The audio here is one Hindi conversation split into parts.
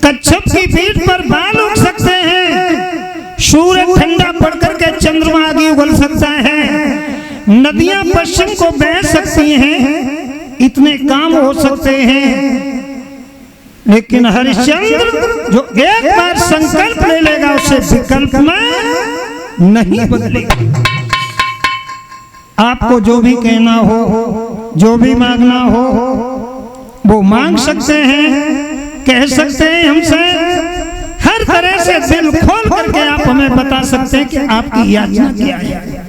कच्छप की पीठ पर बाल उग सकते हैं, सूरज ठंडा पड़ करके चंद्रमा आगे उगल सकता है, नदियां पश्चिम को बह सकती हैं, इतने काम हो सकते हैं। लेकिन हरिश्चंद्र जो एक बार संकल्प ले लेगा उसे विकल्प में नहीं बदलेगा। आपको जो भी कहना हो, जो भी मांगना हो, वो मांग सकते हैं, कह सकते हैं हमसे। हर तरह से दिल खोल करके आप हमें बता सकते हैं कि आपकी याचना क्या है।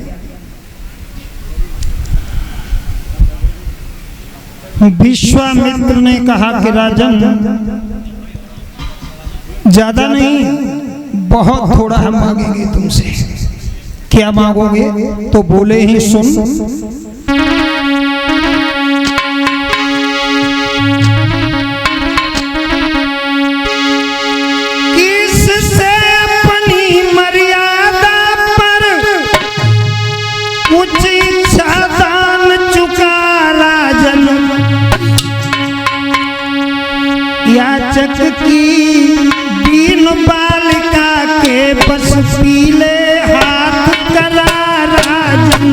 विश्वामित्र ने कहा कि राजन, ज्यादा नहीं, बहुत थोड़ा हम मांगेंगे तुमसे। क्या मांगोगे? तो बोले ही सुन। याचक की दीन बालिका के बस पीले हाथ करा राजन।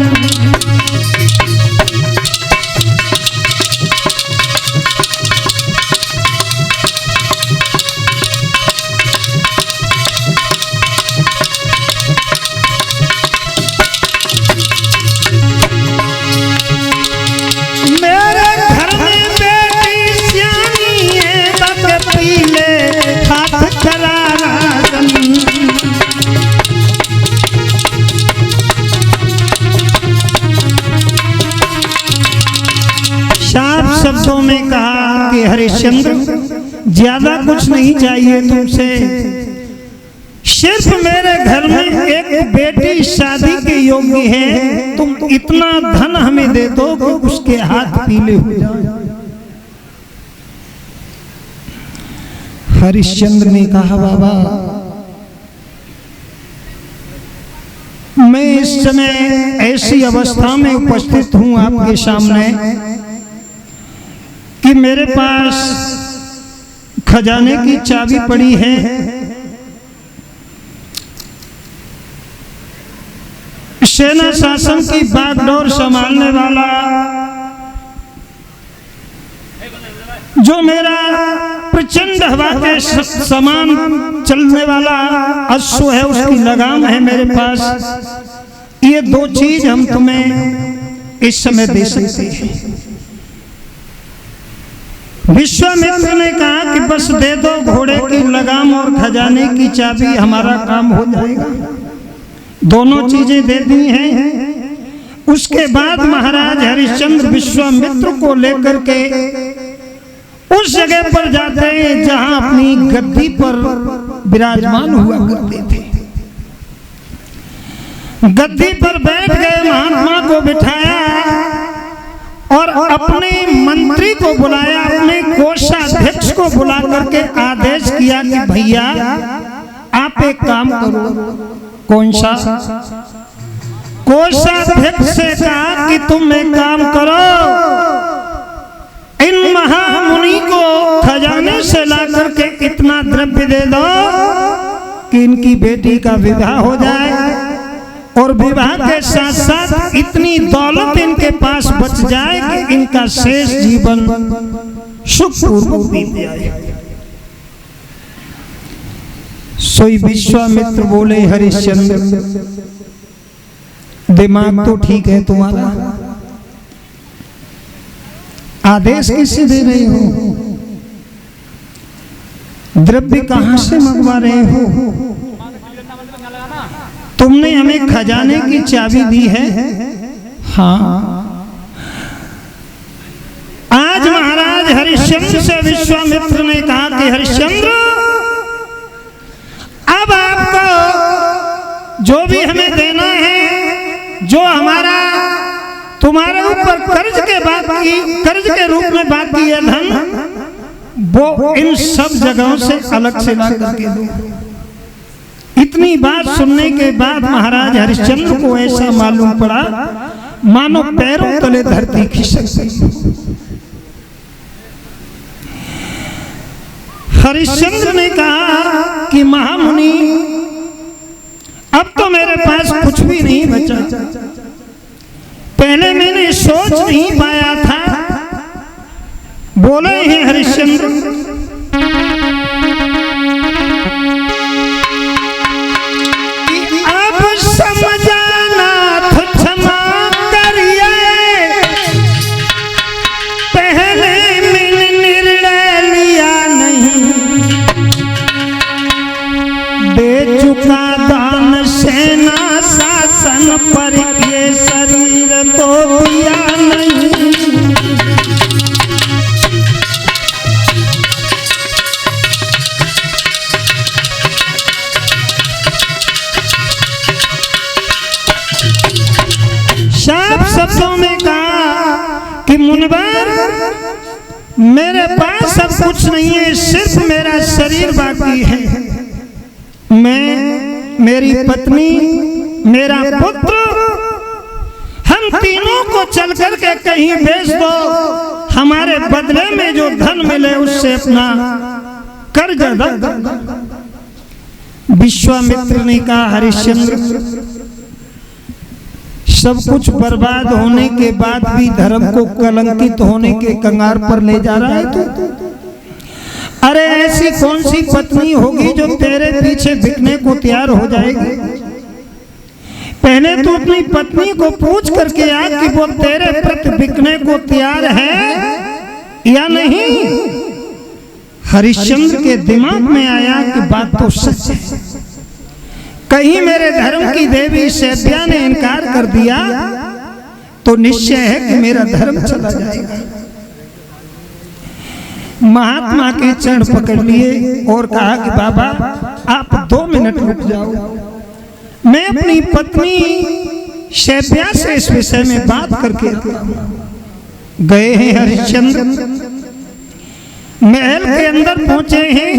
शब्दों में कहा कि हरिश्चंद्र, ज्यादा कुछ नहीं चाहिए तुमसे, सिर्फ मेरे घर में एक बेटी शादी के योग्य है, तुम इतना धन हमें दे दो कि उसके हाथ पीले हो जाए। हरिश्चंद्र ने कहा, बाबा मैं इस समय ऐसी अवस्था में उपस्थित हूं आपके सामने कि मेरे पास खजाने की चाबी पड़ी है। सेना शासन की बागडोर संभालने वाला जो मेरा प्रचंड हवा के समान चलने वाला अश्व है, उसकी लगाम है मेरे पास। ये दो चीज हम तुम्हें इस समय दे सकते हैं। विश्वामित्र ने कहा कि बस दे दो घोड़े की लगाम और खजाने की चाबी, हमारा काम हो जाएगा। दोनों चीजें दे दी हैं। उसके बाद महाराज हरिश्चंद्र विश्वामित्र को लेकर के उस जगह पर जाते हैं जहां अपनी गद्दी पर विराजमान हुआ करते थे। गद्दी पर बैठ गए, महात्मा को बिठाया और अपने मंत्री को बुलाया, अपने कोषाध्यक्ष को बुला करके आदेश किया कि भैया आप एक काम करो। कौन सा? कोषाध्यक्ष से कहा कि तुम एक काम करो, इन महामुनि को खजाने से ला करके इतना द्रव्य दे दो कि इनकी बेटी का विवाह हो जाए, और विवाह के साथ साथ इतनी दौलत इनके पास बच जाए कि इनका शेष जीवन सुखपूर्वक बीत जाए। सोई विश्वामित्र बोले, हरिश्चंद्र दिमाग तो ठीक है तुम्हारा, आदेश किससे दे रहे हो? द्रव्य कहां से मंगवा रहे हो? तुमने हमें खजाने की चाबी दी है। हाँ। आज महाराज हरिश्चंद्र से विश्वामित्र ने कहा कि हरिश्चंद्र, अब आपको जो भी हमें देना है, जो हमारा तुम्हारे ऊपर कर्ज के रूप में बाकी है धन, वो इन सब जगहों से अलग से ला करके दो। इतनी बात सुनने के बाद महाराज हरिश्चंद्र को ऐसा मालूम पड़ा मानो पैरों तले धरती खिसक गई। हरिश्चंद्र ने कहा कि महामुनि, अब तो मेरे पास कुछ भी नहीं बचा। पहले मैंने सोच नहीं पाया था। बोले हैं हरिश्चंद्र, अब समझाना तो क्षमा करिए, पहले मैंने निर्णय लिया नहीं, दे चुका दान सेना शासन पर, ये शरीर तो दिया नहीं। साफ शब्दों में कहा कि मुनवर, मेरे पास सब कुछ नहीं है, सिर्फ मेरा शरीर बाकी है। मैं, मेरी पत्नी, मेरा पुत्र, हम तीनों को चल कर के कहीं भेज दो, हमारे बदले में जो धन मिले उससे अपना कर्ज अदा कर। विश्वामित्र ने कहा, हरिश्चंद्र, सब कुछ बर्बाद होने के बाद भी धर्म को कलंकित होने के कंगार पर ले जा रहा है तू। अरे ऐसी कौन सी पत्नी होगी जो तेरे पीछे बिकने को तैयार हो जाएगी? पहले तू अपनी पत्नी को पूछ करके आ कि वो तेरे प्रति बिकने को तैयार है या नहीं। हरिश्चंद्र के दिमाग में आया कि बात तो सच है, कहीं मेरे धर्म की देवी शैब्या ने इनकार कर दिया तो निश्चय है कि मेरा धर्म चला जाएगा। महात्मा के चरण पकड़ लिए और कहा कि बाबा आप 2 मिनट रुक जाओ, मैं अपनी पत्नी शैब्या से इस विषय में बात करके गए हैं। हरिश्चंद्र महल के अंदर पहुंचे हैं।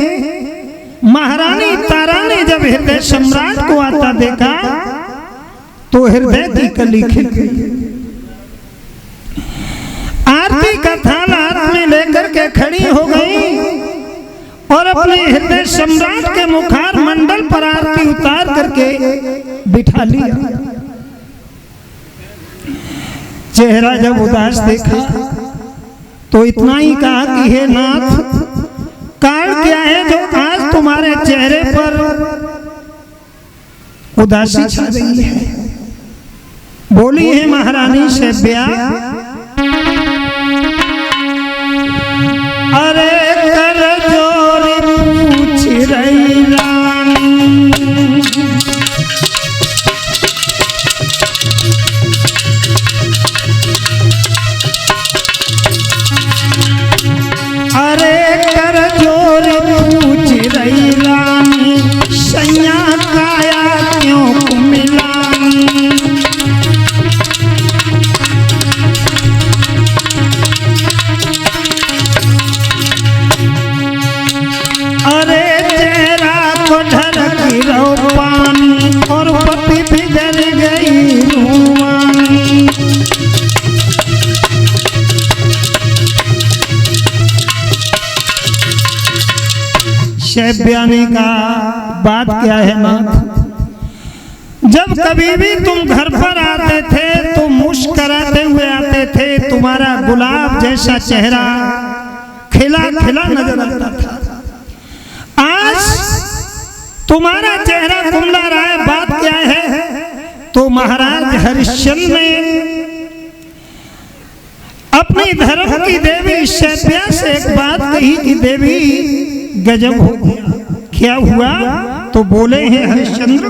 महारानी तारा ने जब हृदय सम्राट को आता देखा तो हृदय की कली खिल गई। आरती का थाल हाथ में लेकर के खड़ी हो गई और अपने हृदय सम्राट के मुखार मंडल पर आरती उतार करके बिठा लिया। चेहरा जब उदास देखा तो इतना ही कहा कि हे नाथ, कारण क्या है जो आज तुम्हारे चेहरे पर उदासी छा रही है? बोली है महारानी शैब्या, अरे कर जोरी पूछ रही रानी, अरे कर जोरी पूछ रही रानी, सैया काया क्यों मिलानी। अरे चेहरा को ढरकी रहो पानी और पति बिगड़ गई रूमानी। शैब्या ने कहा, बात क्या है नाथ? जब कभी भी तुम घर पर आते थे तो मुस्कुराते हुए आते थे, तुम्हारा गुलाब जैसा चेहरा खिला खिला नजर आता था। आज तुम्हारा चेहरा कुंडा रहा है, बात क्या है? तो महाराज हरिश्चंद्र ने अपनी धर्म की देवी शैब्या से एक बात कही कि देवी गजब हो गया, क्या हुआ? तो बोले हैं हरिश्चंद्र,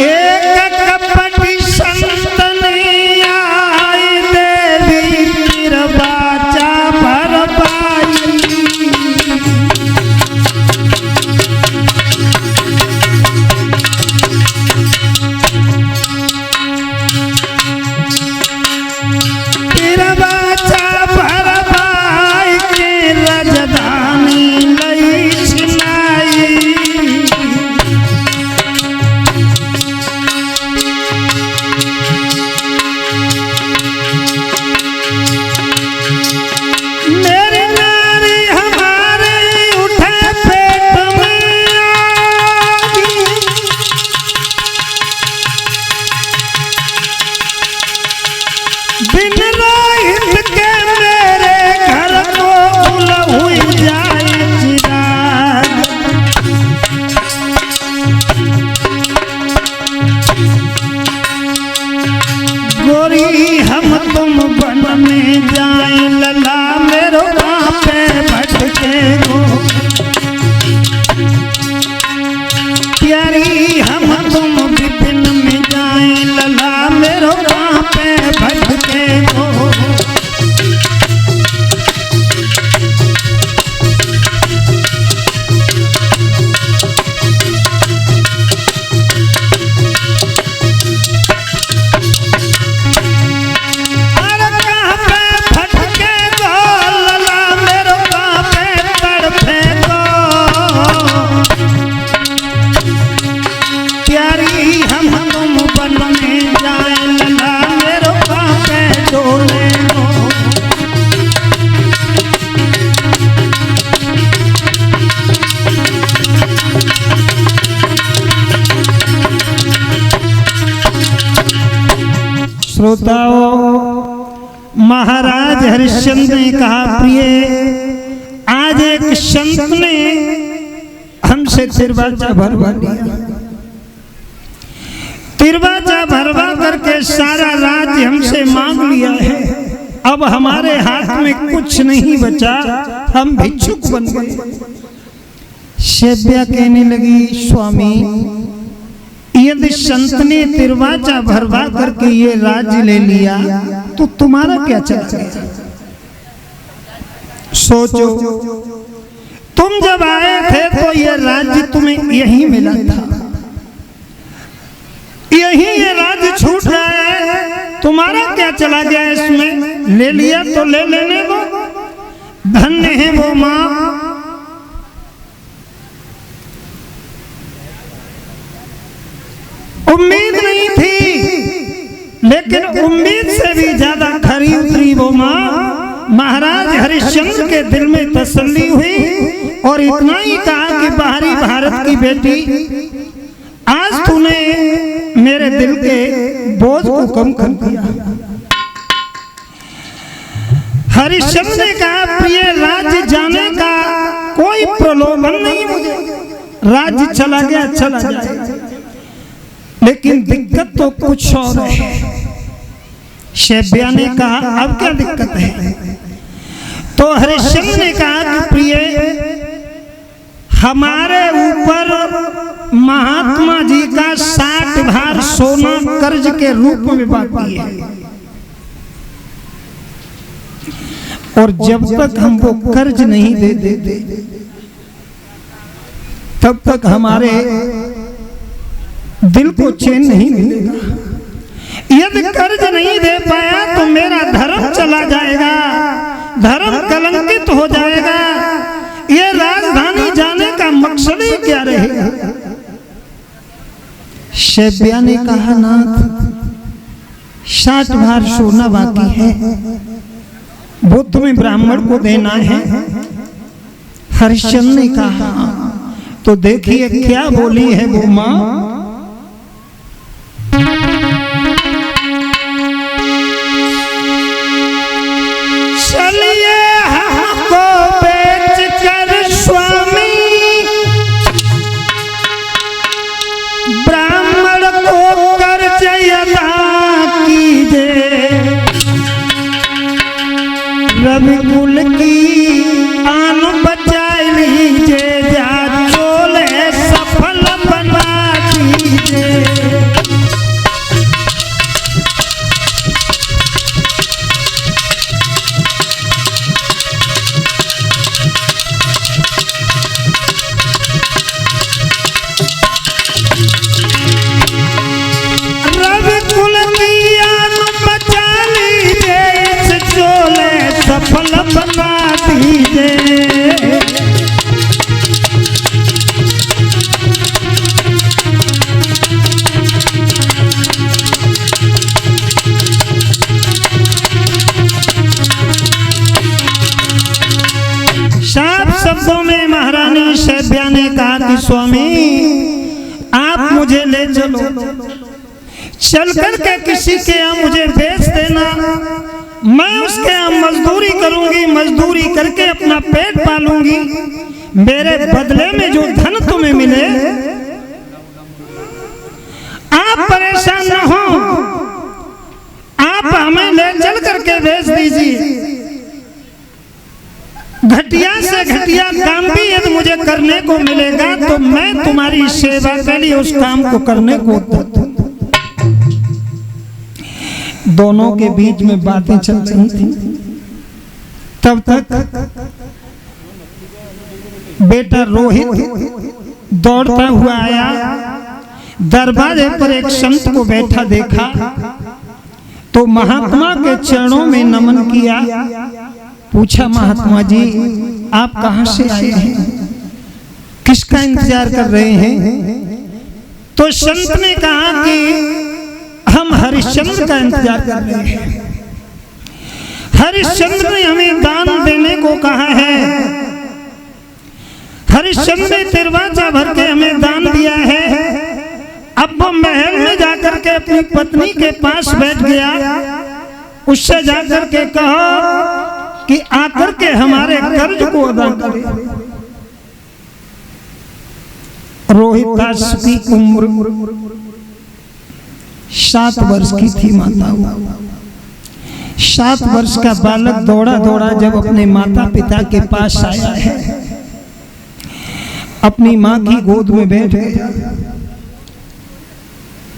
एक कपटी संतनी आई देवी फिर बाचा भर पाई। फिर बाचा भर पाई के रजधानी लई छिनाई। दिन रात के मेरे घर को हुई जाए चिराग। गोरी हम तुम बन में जाए लला मेरो वहाँ पे भटके गो। प्यारी हम तुम विपिन में जाए लला मेरो वहाँ पे भटके गो। श्रोताओं, महाराज हरिश्चंद्र ने कहा, प्रिय आज एक संत ने हमसे तिरवाचा भरवा लिया। तिरवाचा भरवा करके सारा राज्य हमसे मांग लिया है। अब हमारे हाथ में कुछ नहीं बचा, हम भिक्षुक बन गए। सेव्या कहने लगी, स्वामी यदि संत ने तिरवाचा भरवा करके ये राज्य ले लिया तो तुम्हारा क्या चला गया? सोचो, तुम जब आए थे तो ये राज्य तुम्हें यहीं मिला था, यहीं ये राज्य छूट रहा है, तुम्हारा क्या चला गया इसमें? ले लिया तो ले लेने दो। धन्य है वो माँ, उम्मीद नहीं थी, लेकिन उम्मीद से भी ज्यादा खरी उतरी वो माँ। महाराज हरिश्चंद्र के दिल में तसल्ली हुई और इतना ही कहा कि बाहरी भारत की बेटी, आज तूने मेरे दिल के बोझ को कम कर दिया। हरिश्चंद्र ने कहा, प्रिय राज्य जाने का कोई प्रलोभन नहीं मुझे, राज्य चला गया चला जाए, लेकिन दिक्कत तो कुछ और है। सेव्या ने कहा, अब क्या दिक्कत है? तो हरिश्चंद्र ने कहा कि प्रिय, हमारे ऊपर महात्मा जी का 60 भार सोना कर्ज के रूप में बाकी है, और जब तक हम वो कर्ज नहीं दे देते तब तक हमारे दिल को चैन नहीं मिलेगा। यदि कर्ज नहीं दे पाया तो मेरा धर्म चला जाएगा, धर्म कलंकित हो जाएगा। ये राजधानी जाने का मकसद ही क्या रहेगा? सेव्या ने कहा, नाथ 60 भार सोना बाकी है, वो तुम्हें ब्राह्मण को देना है। हरिश्चंद्र ने कहा, तो देखिए क्या बोली है वो माँ। चलिए हमको बेच कर स्वामी ब्राह्मण को कर्ज अदा कीजिए, रविकुल की आन बचा लीजिए, जा चोले सफल बना दीजिए। सफल बना दीजिए। साफ शब्दों में महारानी सेव्या ने कहा कि स्वामी आप मुझे ले चलो, चल करके किसी के यहाँ मुझे बेच देना, मैं उसके यहाँ मजदूरी करूंगी, मजदूरी करके अपना पेट पालूंगी, मेरे बदले में जो धन तुम्हें मिले आप परेशान न हो, आप हमें ले चल करके बेच दीजिए। घटिया से घटिया काम भी यदि मुझे करने को मिलेगा तो मैं तुम्हारी सेवा के लिए उस काम को करने को। दोनों के बीच में बातें चल रही थी। तब तक बेटा रोहित दौड़ता हुआ आया, दरवाजे पर एक संत को बैठा देखा तो महात्मा के चरणों में नमन किया। पूछा, महात्मा जी आप कहां से आए हैं, किसका इंतजार कर रहे हैं? तो संत ने कहा कि हम हरिश्चंद्र का इंतजार कर रहे हैं। हरिश्चंद्र ने हमें दान देने को कहा है। हरिश्चंद्र ने दरवाजा भर के हमें दान दिया है। अब वो महल में जाकर के अपनी पत्नी के पास बैठ गया, उससे जाकर के कहा कि आकर के हमारे कर्ज को अदा करे। रोहितास की उम्र 7 वर्ष की थी माता। 7 वर्ष का बालक दौड़ा दौड़ा जब अपने माता पिता के पास आया है, अपनी माँ की गोद में बैठ गया।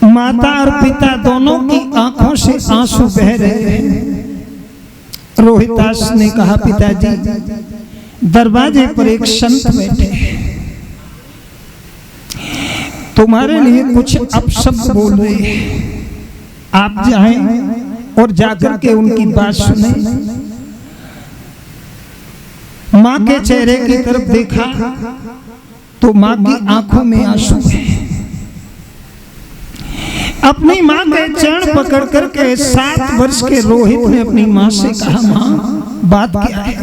माता और पिता दोनों की आंखों से आंसू बह रहे हैं। रोहितास ने कहा, पिताजी दरवाजे पर एक संत बैठे हैं, तुम्हारे लिए कुछ अपशब्द बोल रहे हैं, आप जाएं और जाकर के उनकी बात सुने। मां के चेहरे की तरफ देखा तो मां की आंखों में आंसू है। अपनी मां के चरण पकड़ करके 7 वर्ष के रोहित ने अपनी मां से कहा, मां बात क्या है?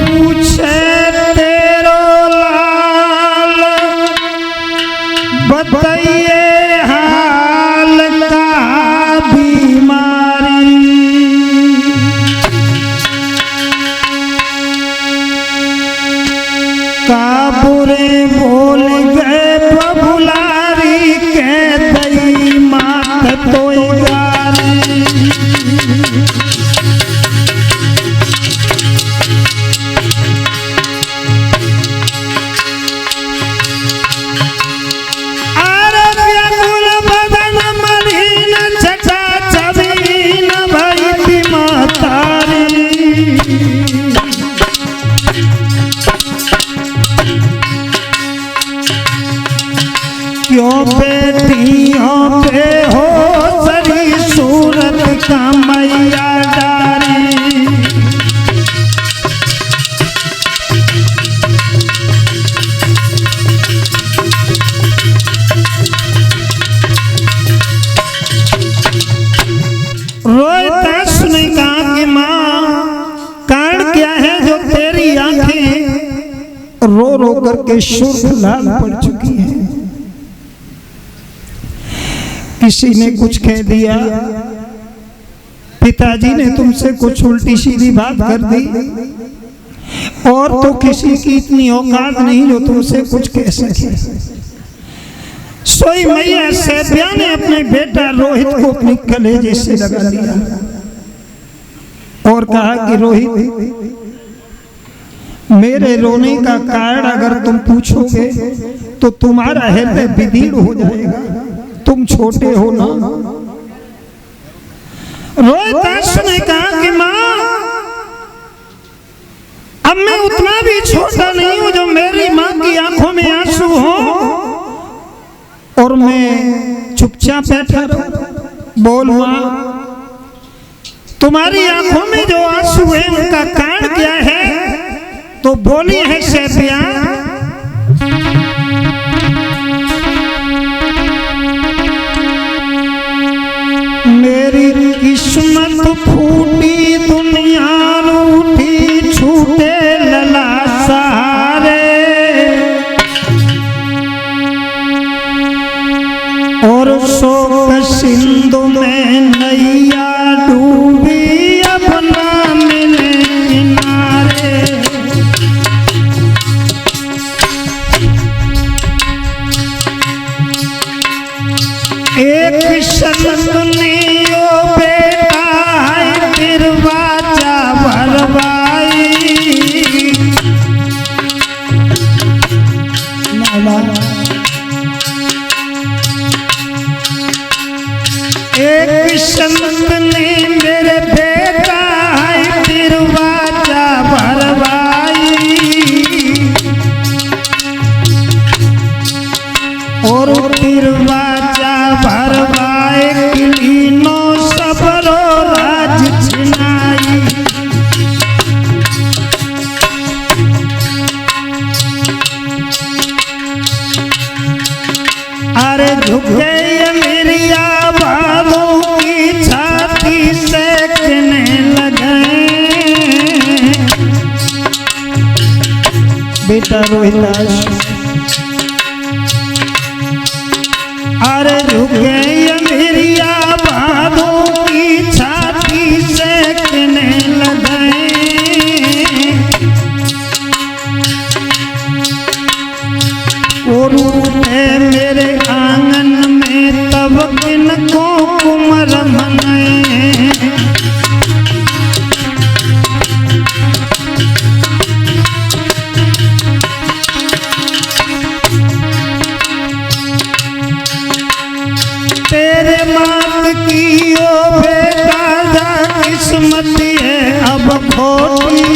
पूछे तेरो लाल बताइए हाल का बीमारी, काबुरे बोल गए बबुलारी के दई मात तो गारी। अरे व्याकुल बदन मलिन छटा छबीन भई थी मातारी। क्यों बेटियों पे हो सरी सूरत का मैया डारी। रोहितास ने कहा कि मां कारण क्या है जो तेरी आंखें रो रो करके सुर्ख लाल पड़ चुकी हैं? किसी ने कुछ कह दिया, पिताजी ने तुमसे कुछ उल्टी सीधी बात कर दी, और तो किसी की इतनी औकात नहीं जो तुमसे कुछ कह सके। सोई मैया सैफिया ने अपने बेटा रोहित को अपनी कलेजे से लगा लिया और कहा कि रोहित, मेरे रोने का कारण अगर तुम पूछोगे तो तुम्हारा हृदय विदीर्ण हो जाएगा, तुम छोटे हो ना। रोहितास ने कहा कि मां अब मैं उतना भी छोटा नहीं हूं जो मेरी मां की आंखों में आंसू हो और मैं चुपचाप बैठा रहूं। बोल मां, तुम्हारी आंखों में जो आंसू है उनका कारण क्या है? तो बोली है सैफिया, मेरी किस्मत फूटी दुनिया रूठी छूटे ललासा। शोक सिंधु में नैया डूबी अब ना मिले किनारे। एक सतनियो बेटा है फिर बाजा भरवाई। एक संत ने मेरे बेटा है फिर बाजा भरवाई। और फिर बाजा भरवाए किलीनो सबरो राज छिनाई। अरे झुके अमीरिया बालों की छाती सेकने लगे। बेटा रोहिदास अरे झुके अमीरिया बालों की छाती सेकने लगे। और मेरे आंगन में तब किनको कुमर मनाए। तेरे मात की ओ बेटा जा किस्मत है अब खोटी।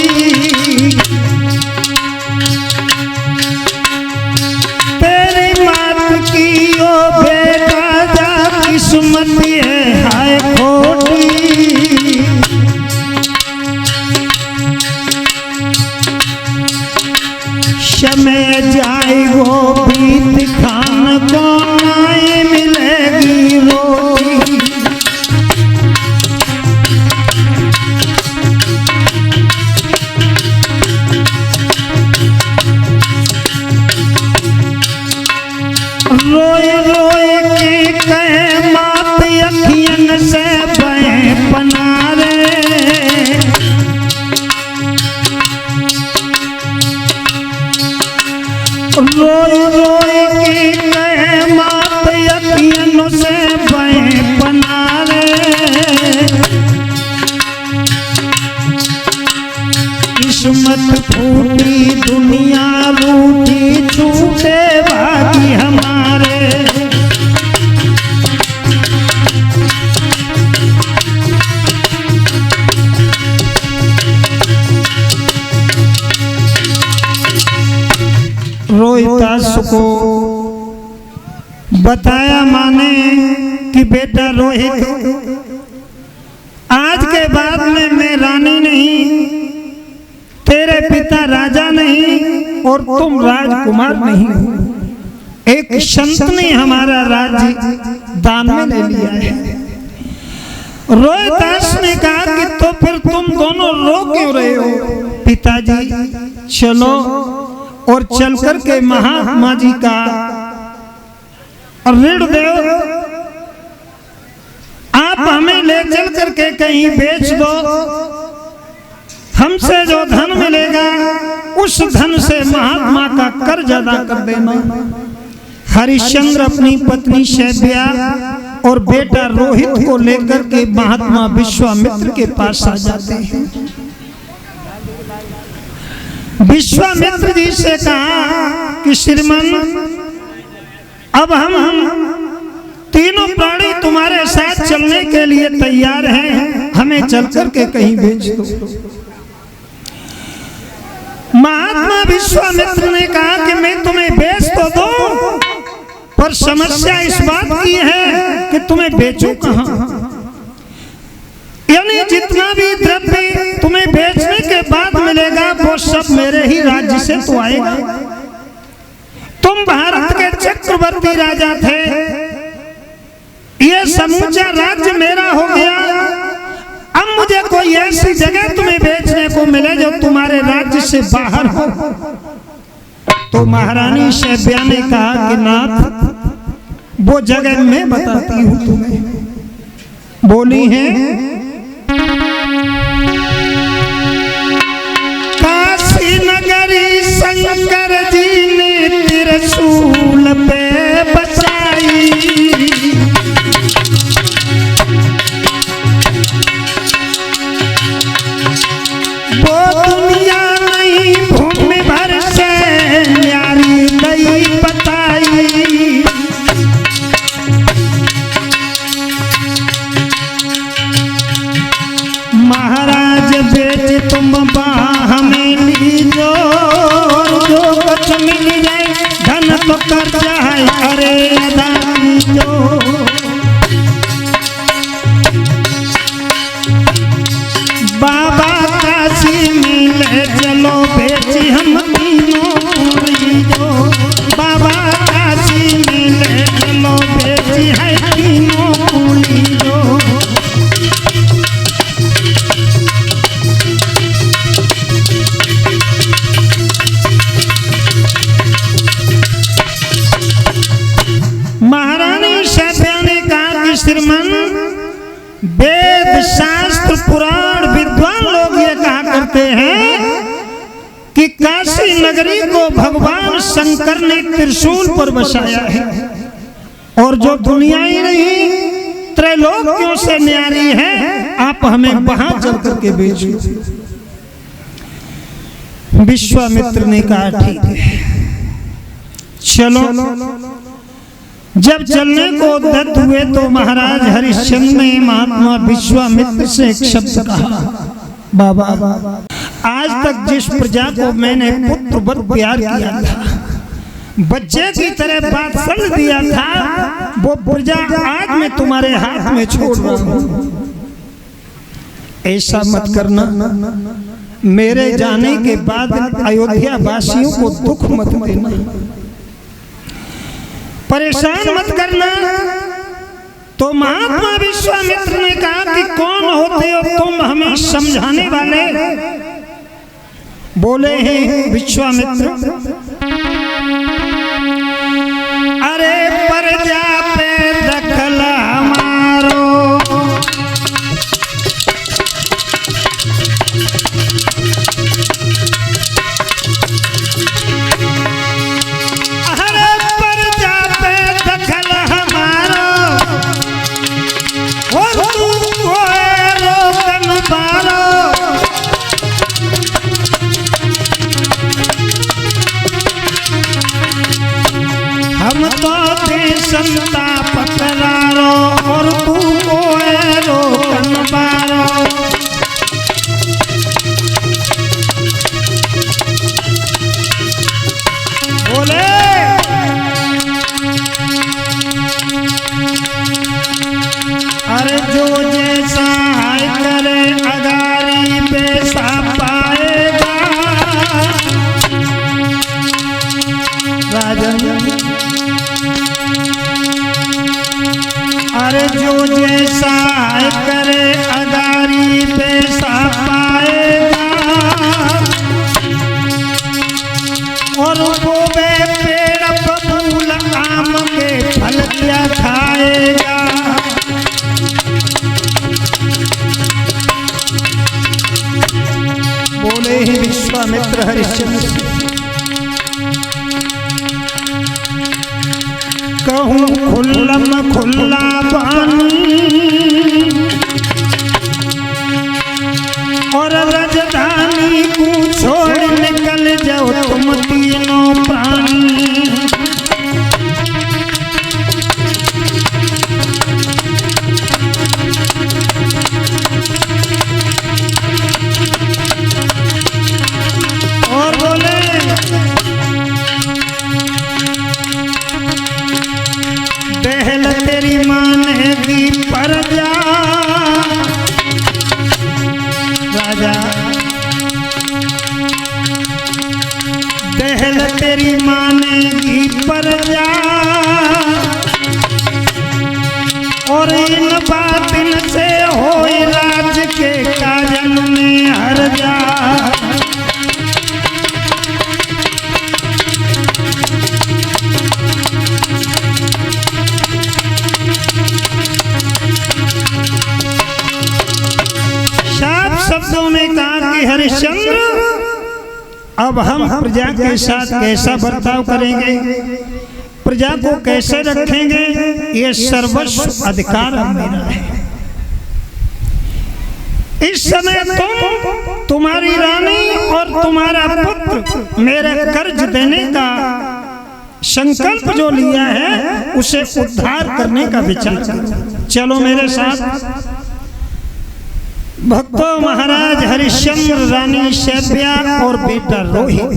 की ओ बेटा जा किस्मत है हाय खोटी। समय जाए वो बीत खान को नाई मिलेगी रोटी। रोए रोए के कहे मात अखियन से बहे पनारे। रोए रोए के कहे मात अखियन से बहे पनारे। किस्मत फूटी दुनिया रूठी छूटे बाकी हमारे। रोहिदास को बताया माने कि बेटा रोहित आज के बाद में मैं रानी नहीं, तेरे पिता राजा नहीं और तुम राजकुमार नहीं हो। एक संत ने हमारा राज्य दान में ले लिया है। रोहिदास ने कहा कि तो फिर तुम दोनों रो क्यों रहे हो? पिताजी चलो और चल कर के महात्मा जी का ऋण दो। आप हमें ले चल करके कहीं बेच दो, हमसे जो धन मिलेगा उस धन से महात्मा का कर्ज अदा कर देना। हरिश्चंद्र अपनी पत्नी शैब्या और बेटा रोहित को लेकर के महात्मा विश्वामित्र के पास आ जाते हैं। विश्वामित्र जी से कहा कि श्रीमान अब हम तीनों प्राणी तुम्हारे साथ चलने के लिए तैयार हैं, हमें चल करके कहीं भेज दो। महात्मा विश्वामित्र ने कहा कि मैं तुम्हें बेच तो दूं, पर समस्या इस बात की है कि तुम्हें बेचूं कहां? यानी जितना भी द्रव्य तुम्हें बेचने के बाद मिलेगा वो सब मेरे ही राज्य से तो आएगा। तुम भारत के चक्रवर्ती राजा थे, ये समूचा राज्य मेरा हो गया। अब मुझे कोई ऐसी जगह तुम्हें बेचने को मिले जो तुम्हारे राज्य से बाहर हो। तो महारानी शैब्या ने कहा कि नाथ वो जगह मैं बताती हूँ तुम्हें। बोली है काशी नगरी शंकर जी ने त्रिशूल पे बचाई, वो दुनिया नहीं भूमि भर से न्यारी गई बताई। महाराज बेटे तुम बाह में लीजो, जो कुछ मिल जाए धन तो कर जाए, अरे अदा कीजो। बाबा काशी में ले चलो बेची हम तीनों लीजो, बाबा काशी में ले चलो बेची है तीनों लीजो। महारानी शैब्या ने कहा कि श्रीमान वेद शास्त्र पुराण विद्वान लोग ये कहा करते हैं कि काशी नगरी को भगवान शंकर ने त्रिशूल पर बसाया है, और जो दुनिया ही नहीं त्रैलोक्यों से न्यारी है, आप हमें वहां चल करके बेचो। विश्वामित्र ने कहा ठीक है चलो। जब चलने को उद्यत हुए तो महाराज हरिश्चंद्र ने महात्मा विश्वामित्र से एक शब्द कहा, बाबा आज तक जिस प्रजा को मैंने पुत्रवत प्यार किया था, बच्चे की तरह बात समझ दिया था, वो प्रजा आज मैं तुम्हारे हाथ में छोड़ रहा हूं। ऐसा मत करना, मेरे जाने के बाद अयोध्या वासियों को दुख मत देना, परेशान मत करना। तो महात्मा विश्वामित्र ने कहा कि कौन होते हो तुम हमें समझाने वाले? बोले हैं विश्वामित्र, अरे प्रजा पे दखल हमारो, हम तो संता पकड़ारो और तू रो कनबारो। बोले अरे जो जैसा करे अगारी पैसा पाएगा। राजन अरे जो जैसा करे अगारी पैसा पाएगा, और वो पेड़ बबूल आम के फल क्या खाएगा। बोले ही विश्वामित्र हरिश्चंद्र, कहूँ खुल्लम खुल्ला पानी और राजधानी को छोड़ निकल जाओ तुम तीनों प्राणी। और बोले पहल तेरी माने की प्रजा। राजा पहल तेरी माने की प्रजा, और इन बातिन से हो राज के काजल में हर जा। अब हम प्रजा के साथ कैसा बर्ताव करेंगे, प्रजा को कैसे रखेंगे, ये सर्वस्व अधिकार मेरा है। इस समय तुम्हारी रानी और तुम्हारा पुत्र मेरे कर्ज देने का संकल्प जो लिया है उसे उद्धार करने का विचार करो। चलो मेरे साथ। भक्तों, महाराज हरिश्चंद्र, रानी शैब्या और बेटा रोहित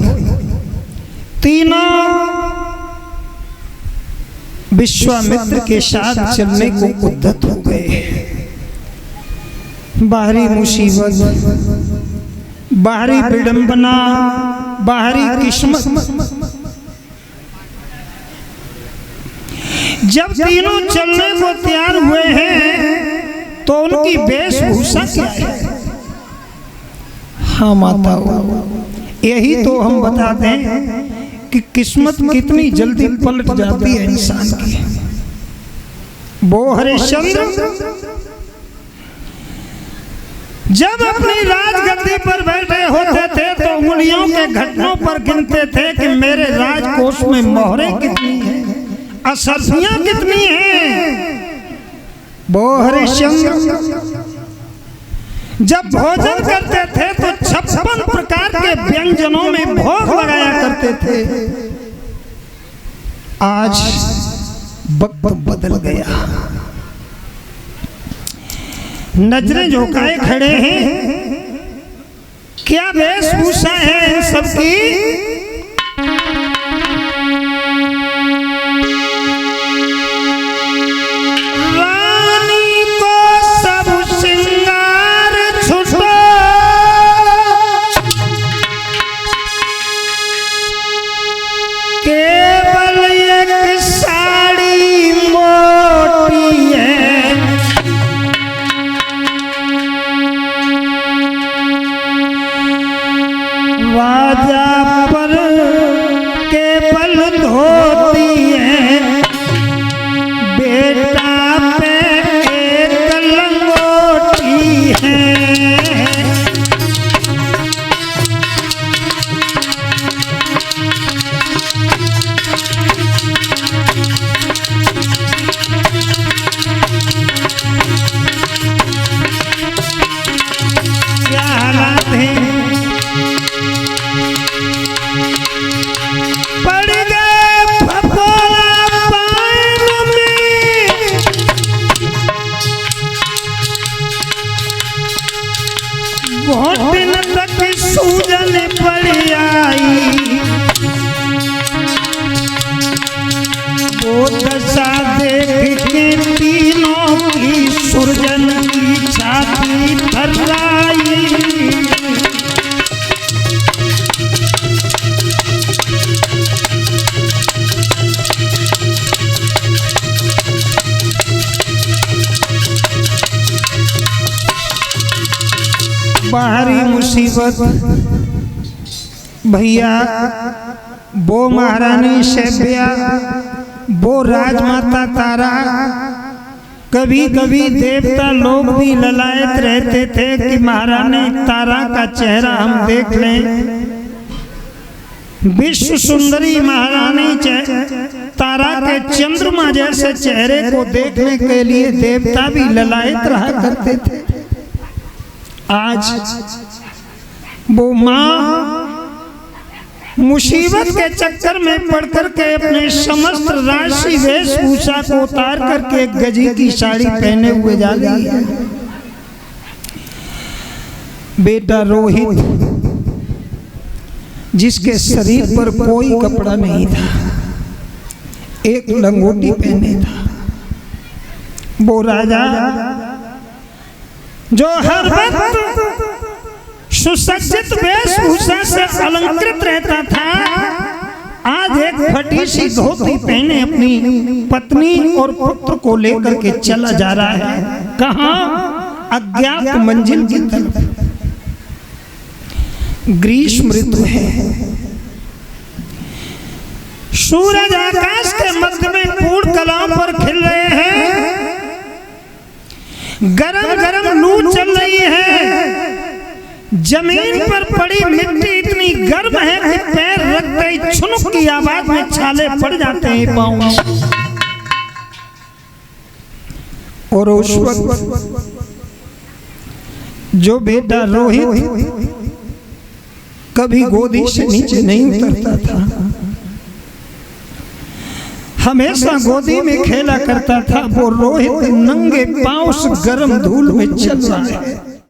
तीनों विश्वामित्र के साथ चलने को उद्यत हो गए। बाहरी मुसीबत, बाहरी विडंबना, बाहरी किस्मत, जब तीनों चलने को तैयार हुए हैं तो उनकी वेशभूषा क्या है? हाँ माताओं, यही तो हम बताते हैं कि किस्मत कितनी जल्दी पलट जाती है इंसान की। वो हरिश्चंद्र जब अपनी राजगद्दी पर बैठे होते थे तो उंगलियों के घटनों पर गिनते थे कि मेरे राजकोष में मोहरें कितनी हैं, असरफियां कितनी हैं। वो हरिश्चंद्र जब भोजन करते थे तो 56 प्रकार के व्यंजनों में भोग लगाया करते थे। आज वक्त बदल गया, नजरें झुकाए खड़े हैं। क्या वेशभूषा है इन सबकी? रानी को सब श्रृंगार छुटा, केवल एक साड़ी मोटी है। राजा पर केवल धोती है, बेटा पे एक लंगोटी है। क्या हालात है? पड़ गए फपोला पान में, घोटन तक सूजन पड़ आई। वो दशा देख के तीनों की सुरजन की छाती थर्राई। बाहरी मुसीबत भैया, वो महारानी शैब्या, वो राजमाता तारा, कभी कभी देवता लोग भी ललायत रहते थे कि महारानी तारा का चेहरा हम देख लें। विश्व सुंदरी महारानी तारा के चंद्रमा जैसे चेहरे को देखने के लिए देवता भी ललायत रहा करते थे। आज वो माँ मुसीबत के चक्कर में पड़कर के अपने समस्त राशि वेशभूषा को उतार करके गजी की साड़ी पहने हुए जा रही है। बेटा रोहित, जिसके शरीर पर कोई कपड़ा नहीं था, एक लंगोटी पहने था, वो राजा जो हर वक्त सुसज्जित वेशभूषा से अलंकृत रहता था, आज एक फटी सी धोती पहने अपनी पत्नी और पुत्र को लेकर के चला जा रहा है। कहाँ? अज्ञात मंजिल की तरफ। ग्रीष्म ऋतु है, सूरज आकाश के मध्य में पूर्ण कलाओं पर खिल रहे हैं, गरम गरम लू चल रही है, जमीन पर पड़ी मिट्टी इतनी गर्म है आवाज में छाले पड़ जाते हैं पाँव में। और उस वक्त जो बेटा रोहित कभी गोदी से नीचे नहीं उतरता था, हमेशा गोदी में खेला करता था, वो रोहित नंगे पांव से गर्म धूल में चल रहा है।